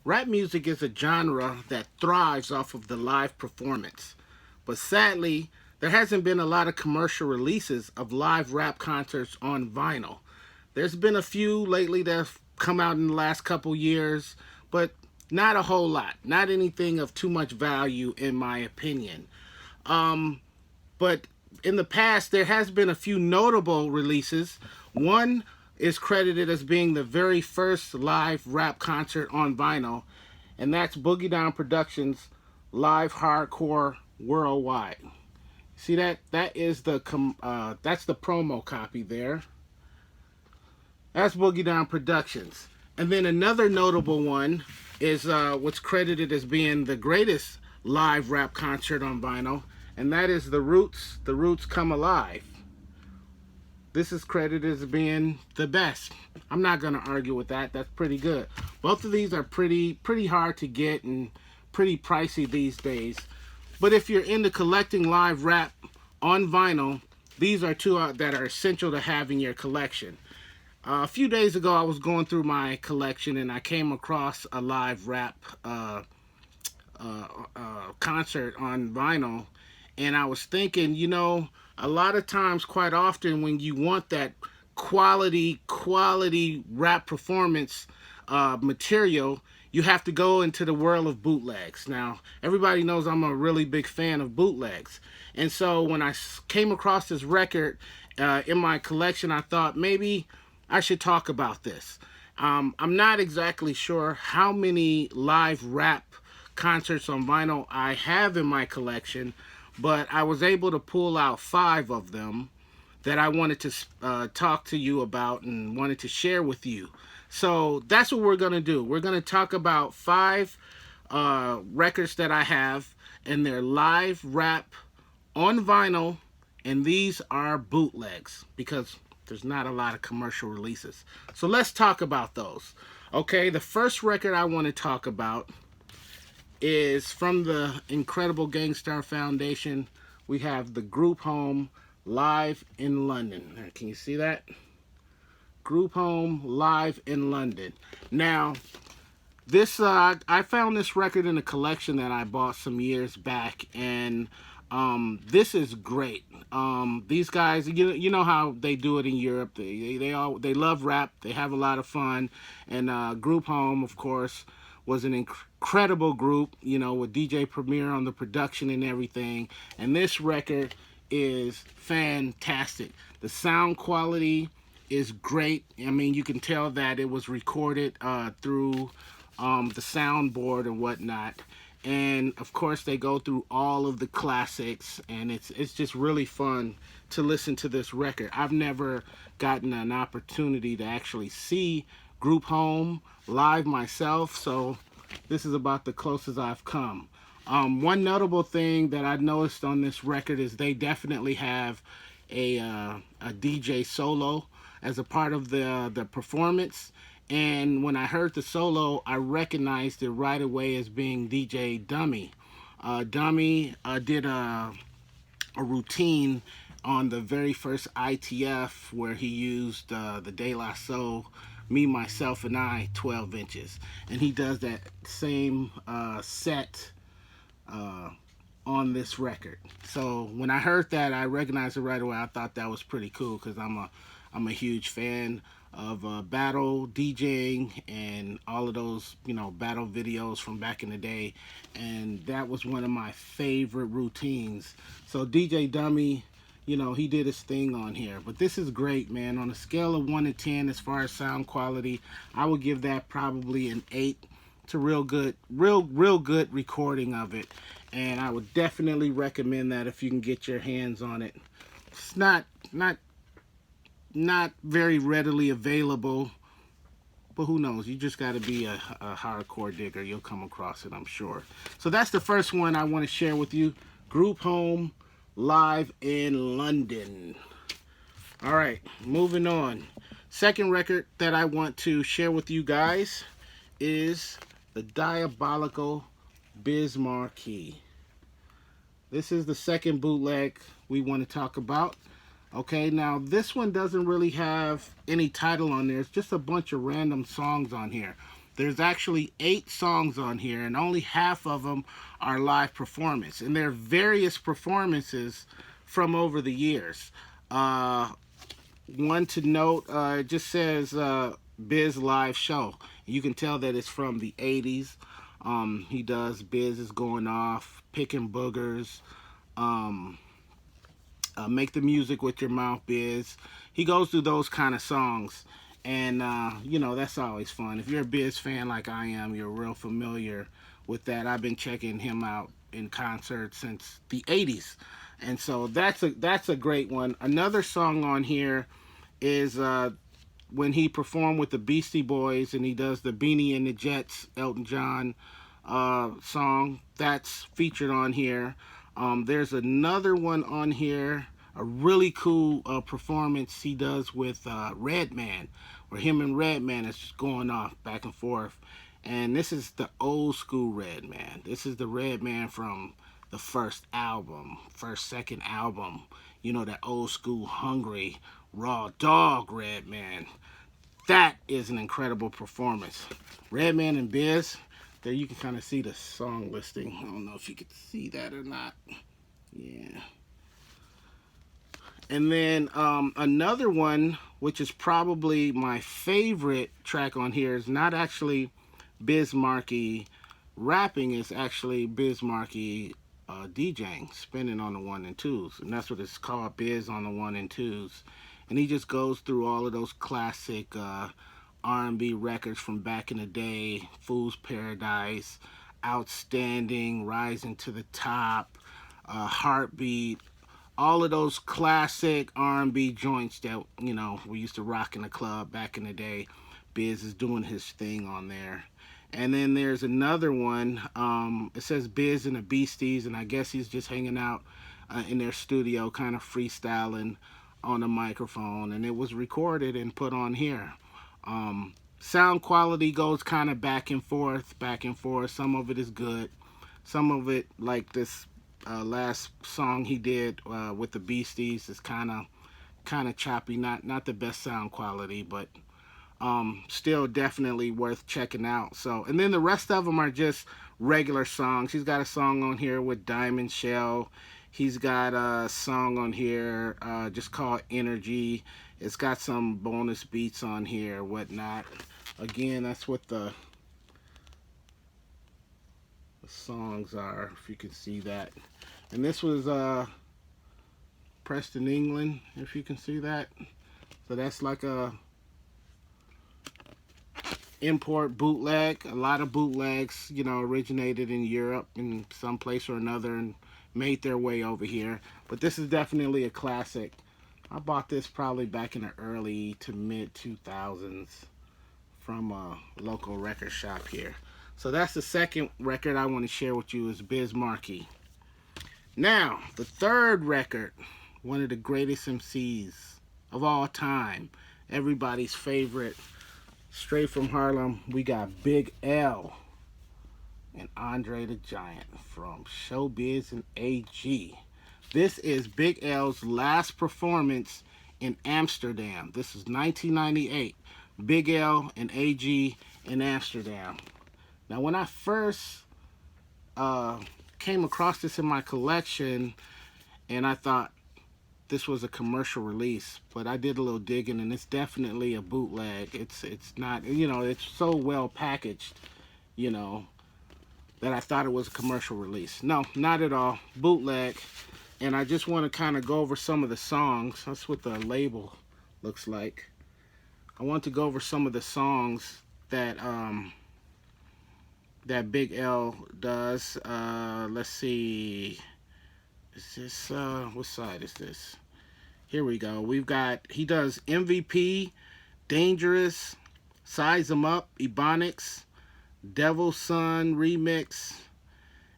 Rap music is a genre that thrives off of the live performance. But sadly, there hasn't been a lot of commercial releases of live rap concerts on vinyl. There's been a few lately that have come out in the last couple years, but not a whole lot. Not anything of too much value, in my opinion. Um, but in the past, there has been a few notable releases. One is credited as being the very first live rap concert on vinyl, and that's Boogie Down Productions' Live Hardcore Worldwide. See that? That's the promo copy there. That's Boogie Down Productions. And then another notable one is what's credited as being the greatest live rap concert on vinyl, and that is The Roots. The Roots Come Alive. This is credited as being the best. I'm not gonna argue with that. That's pretty good. Both of these are pretty hard to get and pretty pricey these days. But if you're into collecting live rap on vinyl, these are two that are essential to have in your collection. A few days ago, I was going through my collection and I came across a live rap concert on vinyl, and I was thinking, a lot of times, quite often, when you want that quality rap performance material, you have to go into the world of bootlegs. Now, everybody knows I'm a really big fan of bootlegs, and so when I came across this record in my collection, I thought maybe I should talk about this. I'm not exactly sure how many live rap concerts on vinyl I have in my collection, but I was able to pull out 5 of them that I wanted to talk to you about and wanted to share with you. So that's what we're going to do. We're going to talk about 5 records that I have, and they're live rap on vinyl, and these are bootlegs because there's not a lot of commercial releases. So let's talk about those. Okay, the first record I want to talk about is from the incredible Gangstar Foundation. We have the Group Home Live in London. Can you see that? Group Home Live in London. Now, this I found this record in a collection that I bought some years back, and this is great. These guys, you know how they do it in Europe. They love rap. They have a lot of fun, and Group Home, of course, was an incredible group. With DJ Premier on the production and everything. And this record is fantastic. The sound quality is great. I mean, you can tell that it was recorded through the soundboard and whatnot. And of course, they go through all of the classics, and it's just really fun to listen to this record. I've never gotten an opportunity to actually see Group Home live myself, so this is about the closest I've come. One notable thing that I noticed on this record is they definitely have a DJ solo as a part of the performance. And when I heard the solo, I recognized it right away as being DJ Dummy. Dummy did a routine on the very first ITF where he used the De La Soul, Me, Myself, and I 12 inches. And he does that same set on this record. So when I heard that, I recognized it right away. I thought that was pretty cool because I'm a huge fan of battle DJing and all of those, battle videos from back in the day. And that was one of my favorite routines. So DJ Dummy, he did his thing on here. But this is great, man. On a scale of 1 to 10 as far as sound quality, I would give that probably an 8. It's a real good recording of it. And I would definitely recommend that if you can get your hands on it. It's not very readily available, but who knows? You just got to be a hardcore digger. You'll come across it, I'm sure. So that's the first one I want to share with you. Group Home Live in London. All right, moving on. Second record that I want to share with you guys is the Diabolical Marquee. This is the second bootleg we want to talk about. Okay, now this one doesn't really have any title on there. It's just a bunch of random songs on here. There's actually 8 songs on here, and only half of them are live performance. And there are various performances from over the years. One to note, it just says Biz live show. You can tell that it's from the 80s. He does Biz is going off, picking boogers, um, make the music with your mouth, Biz. He goes through those kind of songs. And, that's always fun. If you're a Biz fan like I am, you're real familiar with that. I've been checking him out in concert since the 80s. And so that's a great one. Another song on here is when he performed with the Beastie Boys and he does the Beanie and the Jets Elton John song. That's featured on here. There's another one on here, a really cool performance he does with Redman, where him and Redman is just going off back and forth. And this is the old school Redman. This is the Redman from the second album. That old school hungry, raw dog Redman. That is an incredible performance. Redman and Biz. There you can kind of see the song listing. I don't know if you can see that or not. Yeah. And then another one, which is probably my favorite track on here, is not actually Biz Markie rapping. It's actually Biz Markie DJing, spinning on the 1 and 2s. And that's what it's called, Biz on the 1 and 2s. And he just goes through all of those classic R&B records from back in the day. Fool's Paradise, Outstanding, Rising to the Top, Heartbeat, all of those classic R&B joints that, we used to rock in the club back in the day. Biz is doing his thing on there. And then there's another one. It says Biz and the Beasties, and I guess he's just hanging out in their studio, kind of freestyling on a microphone. And it was recorded and put on here. Sound quality goes kind of back and forth. Some of it is good. Some of it, like this last song he did with the Beasties, is kind of choppy. Not the best sound quality, but still definitely worth checking out. So, and then the rest of them are just regular songs. He's got a song on here with Diamond Shell. He's got a song on here just called Energy. It's got some bonus beats on here, whatnot. Again, that's what the songs are, if you can see that. And this was Preston, England, if you can see that. So that's like a import bootleg. A lot of bootlegs, originated in Europe in some place or another and made their way over here. But this is definitely a classic. I bought this probably back in the early to mid 2000s from a local record shop here. So that's the second record I want to share with you, is Biz Markie. Now, the third record, one of the greatest MCs of all time, everybody's favorite, straight from Harlem, we got Big L and Andre the Giant from Showbiz and AG. This is Big L's last performance in Amsterdam. This is 1998. Big L and AG in Amsterdam. Now, when I first came across this in my collection, and I thought this was a commercial release, but I did a little digging, and it's definitely a bootleg. It's not, it's so well packaged, that I thought it was a commercial release. No, not at all. Bootleg. And I just want to kind of go over some of the songs. That's what the label looks like. I want to go over some of the songs that that Big L does. Let's see. Is this what side is this? Here we go. He does MVP, Dangerous, Size 'Em Up, Ebonics, Devil's Son remix,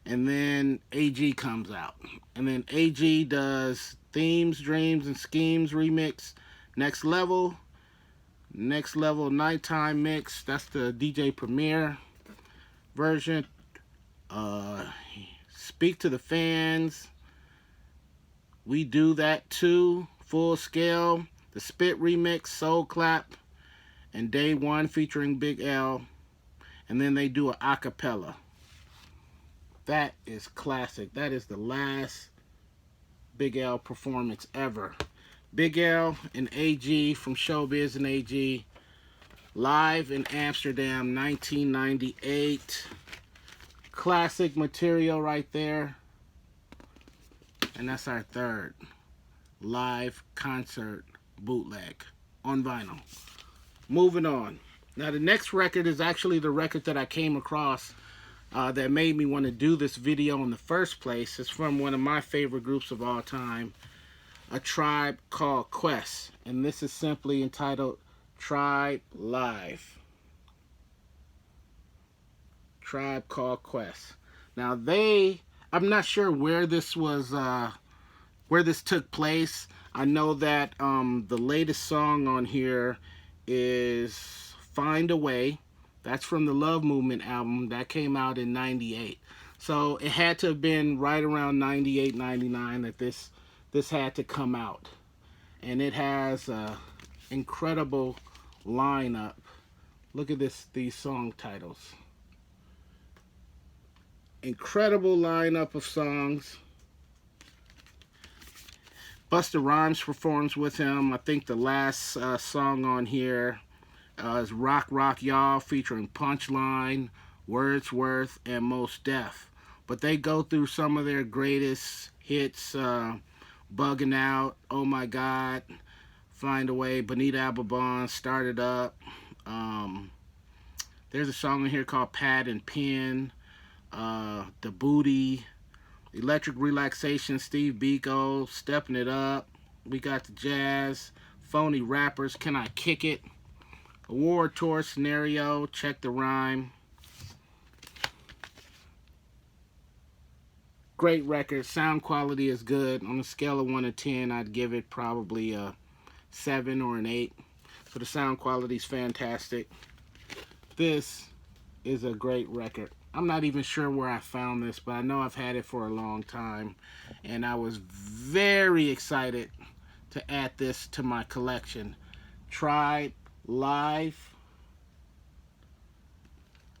and then AG comes out. And then AG does Themes, Dreams, and Schemes remix, Next Level Nighttime Mix. That's the DJ Premier version. Speak to the Fans, We Do That Too, Full Scale, the Spit remix, Soul Clap, and Day One featuring Big L. and then they do an acapella. That is classic. That is the last Big L performance ever. Big L and AG from Showbiz and AG, live in Amsterdam, 1998. Classic material right there. And that's our third live concert bootleg on vinyl. Moving on. Now the next record is actually the record that I came across that made me want to do this video in the first place. It's from one of my favorite groups of all time, A Tribe Called Quest. And this is simply entitled Tribe Live. Tribe Called Quest. Now I'm not sure where this was, where this took place. I know that the latest song on here is Find a Way. That's from the Love Movement album that came out in 98. So it had to have been right around 98, 99 that this had to come out. And it has an incredible lineup. Look at these song titles. Incredible lineup of songs. Busta Rhymes performs with him. I think the last song on here is Rock Rock Y'all featuring Punchline, Wordsworth, and Mos Def. But they go through some of their greatest hits, Bugging Out, Oh My God, Find a Way, Bonita Applebon, Start It Up. There's a song in here called Pad and Pen, The Booty, Electric Relaxation, Steve Biko, Stepping It Up. We got the Jazz, Phony Rappers, Can I Kick It? Award Tour Scenario, Check the Rhyme. Great record. Sound quality is good. On a scale of 1 to 10, I'd give it probably a 7 or an 8. So the sound quality is fantastic. This is a great record. I'm not even sure where I found this, but I know I've had it for a long time. And I was very excited to add this to my collection. Tribe Live.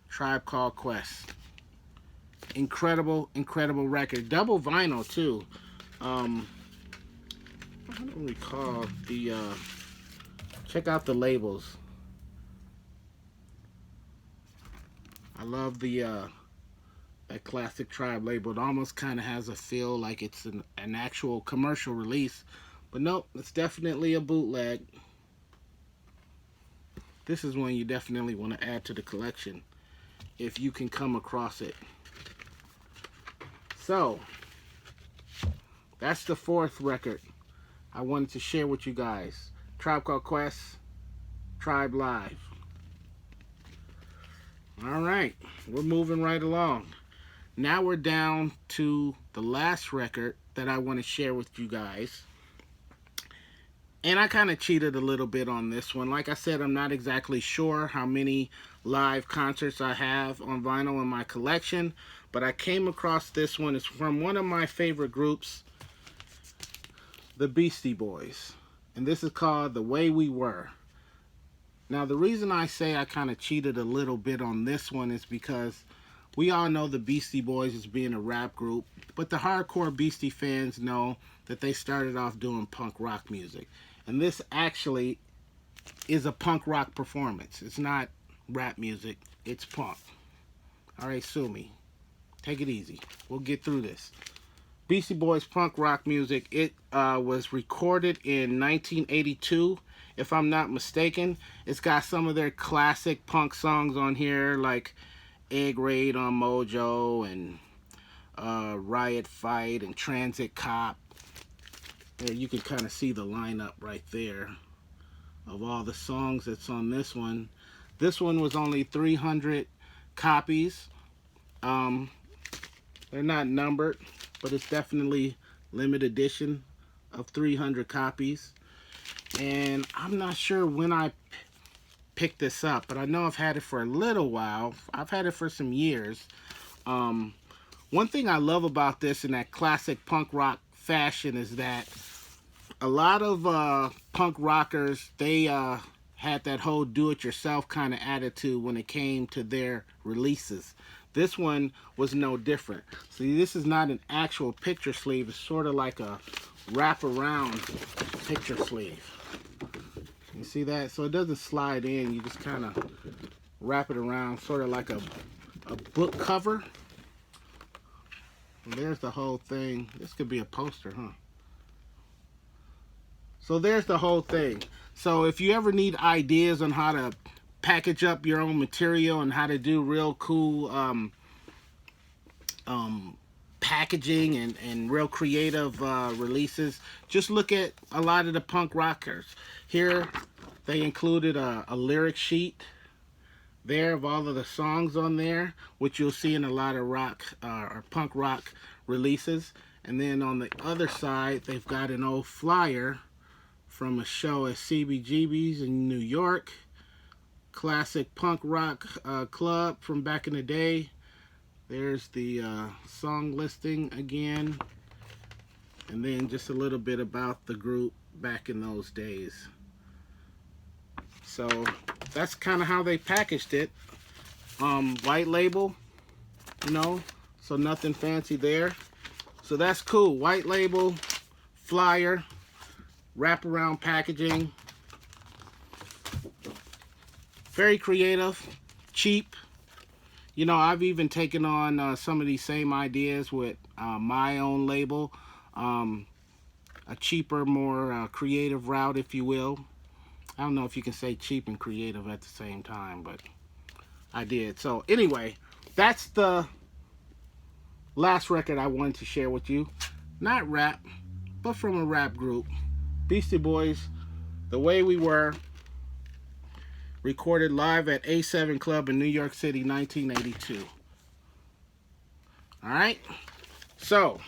Tribe Called Quest. Incredible, incredible record. Double vinyl, too. I don't recall the... check out the labels. I love the that classic Tribe label. It almost kind of has a feel like it's an actual commercial release. But nope, it's definitely a bootleg. This is one you definitely want to add to the collection if you can come across it. So, that's the fourth record I wanted to share with you guys. Tribe Called Quest, Tribe Live. Alright, we're moving right along. Now we're down to the last record that I want to share with you guys. And I kind of cheated a little bit on this one. Like I said, I'm not exactly sure how many live concerts I have on vinyl in my collection, but I came across this one. It's from one of my favorite groups, the Beastie Boys. And this is called The Way We Were. Now, the reason I say I kind of cheated a little bit on this one is because we all know the Beastie Boys as being a rap group, but the hardcore Beastie fans know that they started off doing punk rock music. And this actually is a punk rock performance. It's not rap music, it's punk. Alright, sue me. Take it easy. We'll get through this. Beastie Boys punk rock music. It was recorded in 1982, if I'm not mistaken. It's got some of their classic punk songs on here, like Egg Raid on Mojo, and Riot Fight, and Transit Cop. There, you can kind of see the lineup right there of all the songs that's on this one. This one was only 300 copies. They're not numbered, but it's definitely limited edition of 300 copies. And I'm not sure when I picked this up, but I know I've had it for a little while. I've had it for some years. One thing I love about this in that classic punk rock fashion is that a lot of punk rockers, they had that whole do-it-yourself kind of attitude when it came to their releases. This one was no different. See, this is not an actual picture sleeve. It's sort of like a wrap-around picture sleeve. You see that? So it doesn't slide in. You just kind of wrap it around, sort of like a book cover. And there's the whole thing. This could be a poster, huh? So there's the whole thing. So if you ever need ideas on how to package up your own material and how to do real cool packaging and real creative releases, just look at a lot of the punk rockers. Here they included a lyric sheet there of all of the songs on there, which you'll see in a lot of rock or punk rock releases. And then on the other side, they've got an old flyer from a show at CBGB's in New York, classic punk rock club from back in the day. There's the song listing again, and then just a little bit about the group back in those days. So that's kind of how they packaged it. White label, you know, so nothing fancy there. So that's cool. White label, flyer, wraparound packaging. Very creative, cheap. You know, I've even taken on some of these same ideas with my own label. A cheaper, more creative route, if you will. I don't know if you can say cheap and creative at the same time, but I did. So anyway, that's the last record I wanted to share with you. Not rap, but from a rap group. Beastie Boys, The Way We Were. Recorded live at A7 Club in New York City, 1982. Alright? So,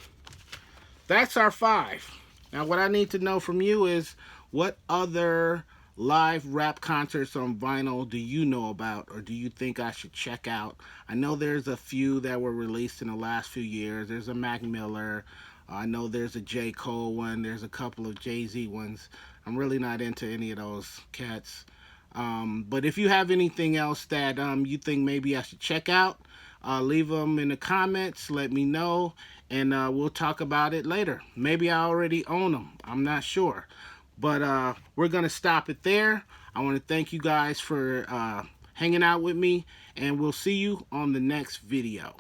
that's our 5. Now, what I need to know from you is, what other live rap concerts on vinyl do you know about, or do you think I should check out? I know there's a few that were released in the last few years. There's a Mac Miller. I know there's a J. Cole one. There's a couple of Jay-Z ones. I'm really not into any of those cats. But if you have anything else that you think maybe I should check out, leave them in the comments. Let me know, and we'll talk about it later. Maybe I already own them. I'm not sure. But we're going to stop it there. I want to thank you guys for hanging out with me, and we'll see you on the next video.